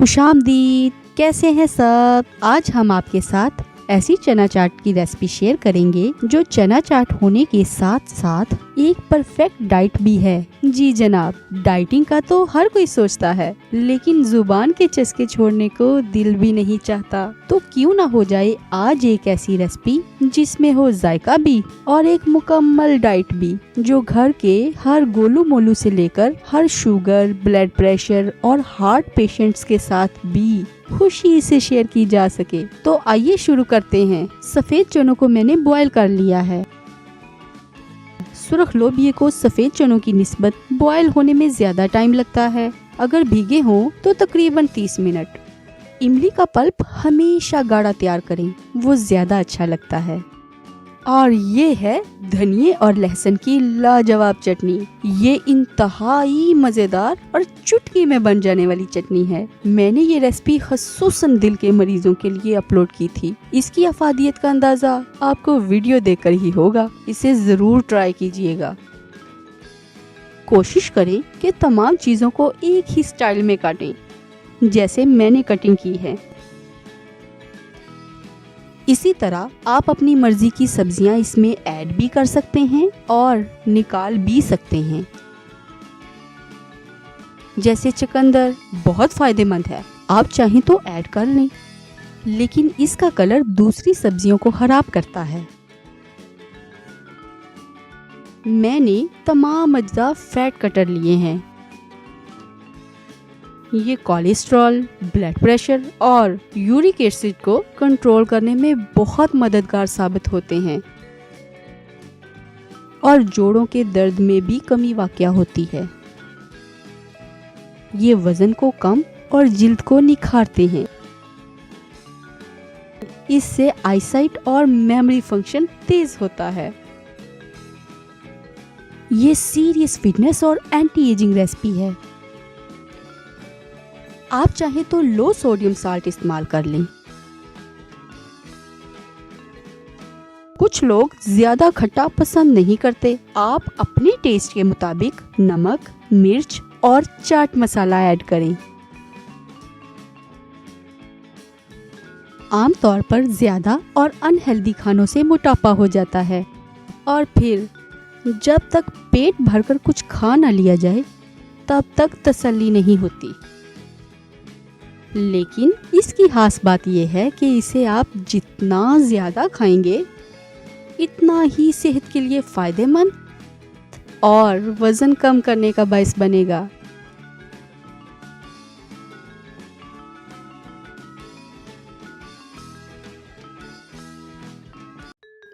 खुशामदीद, कैसे हैं सब। आज हम आपके साथ ऐसी चना चाट की रेसिपी शेयर करेंगे जो चना चाट होने के साथ साथ एक परफेक्ट डाइट भी है। जी जनाब, डाइटिंग का तो हर कोई सोचता है, लेकिन जुबान के चस्के छोड़ने को दिल भी नहीं चाहता। तो क्यों ना हो जाए आज एक ऐसी रेसिपी जिसमें हो जायका भी और एक मुकम्मल डाइट भी, जो घर के हर गोलू मोलू से लेकर हर शुगर, ब्लड प्रेशर और हार्ट पेशेंट्स के साथ भी खुशी से शेयर की जा सके। तो आइए शुरू करते हैं। सफेद चनों को मैंने बॉईल कर लिया है। सुरख लोबिये को सफेद चनों की निस्बत बॉईल होने में ज्यादा टाइम लगता है। अगर भीगे हों तो तकरीबन 30 मिनट। इमली का पल्प हमेशा गाढ़ा तैयार करें, वो ज्यादा अच्छा लगता है। और ये है धनिये और लहसुन की लाजवाब चटनी। ये इंतहाई मजेदार और चुटकी में बन जाने वाली चटनी है। मैंने ये रेसिपी खसूसन दिल के मरीजों के लिए अपलोड की थी। इसकी अफादियत का अंदाजा आपको वीडियो देखकर ही होगा। इसे जरूर ट्राई कीजिएगा। कोशिश करें कि तमाम चीजों को एक ही स्टाइल में काटें, जैसे मैंने कटिंग की है। इसी तरह आप अपनी मर्जी की सब्जियां इसमें ऐड भी कर सकते हैं और निकाल भी सकते हैं। जैसे चुकंदर बहुत फायदेमंद है, आप चाहें तो ऐड कर लें, लेकिन इसका कलर दूसरी सब्जियों को खराब करता है। मैंने तमाम अज्जा फैट कटर लिए हैं। ये कोलेस्ट्रॉल, ब्लड प्रेशर और यूरिक एसिड को कंट्रोल करने में बहुत मददगार साबित होते हैं और जोड़ों के दर्द में भी कमी वाक़या होती है। ये वजन को कम और जिल्द को निखारते हैं। इससे आईसाइट और मेमोरी फंक्शन तेज होता है। ये सीरियस फिटनेस और एंटी एजिंग रेसिपी है। आप चाहें तो लो सोडियम साल्ट इस्तेमाल कर लें। कुछ लोग ज्यादा खट्टा पसंद नहीं करते। आप अपने टेस्ट के मुताबिक नमक, मिर्च और चाट मसाला ऐड करें। आमतौर पर ज्यादा और अनहेल्दी खानों से मोटापा हो जाता है और फिर जब तक पेट भरकर कुछ खा ना लिया जाए तब तक तसल्ली नहीं होती। लेकिन इसकी खास बात यह है कि इसे आप जितना ज़्यादा खाएंगे इतना ही सेहत के लिए फ़ायदेमंद और वज़न कम करने का बायस बनेगा।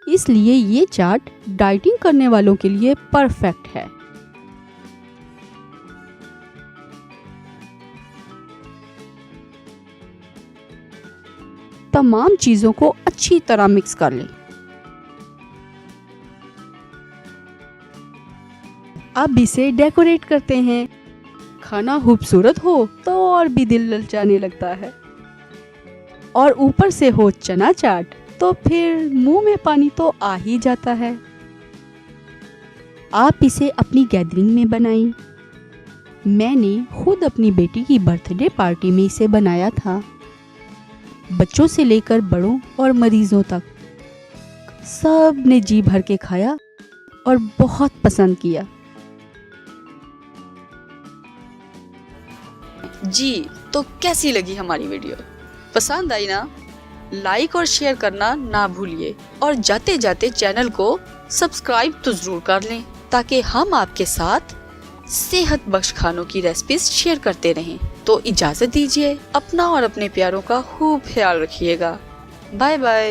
इसलिए ये चाट डाइटिंग करने वालों के लिए परफेक्ट है। तमाम चीजों को अच्छी तरह मिक्स कर लें। अब इसे डेकोरेट करते हैं। खाना खूबसूरत हो तो और भी दिल ललचाने लगता है, और ऊपर से हो चना चाट तो फिर मुंह में पानी तो आ ही जाता है। आप इसे अपनी गैदरिंग में बनाएं। मैंने खुद अपनी बेटी की बर्थडे पार्टी में इसे बनाया था। बच्चों से लेकर बड़ों और मरीजों तक सब ने जी भर के खाया और बहुत पसंद किया। जी तो कैसी लगी हमारी वीडियो? पसंद आई ना? लाइक और शेयर करना ना भूलिए, और जाते जाते चैनल को सब्सक्राइब तो जरूर कर लें, ताकि हम आपके साथ सेहत बख्श खानों की रेसिपीज शेयर करते रहें। तो इजाजत दीजिए, अपना और अपने प्यारों का खूब ख्याल रखिएगा। Bye bye.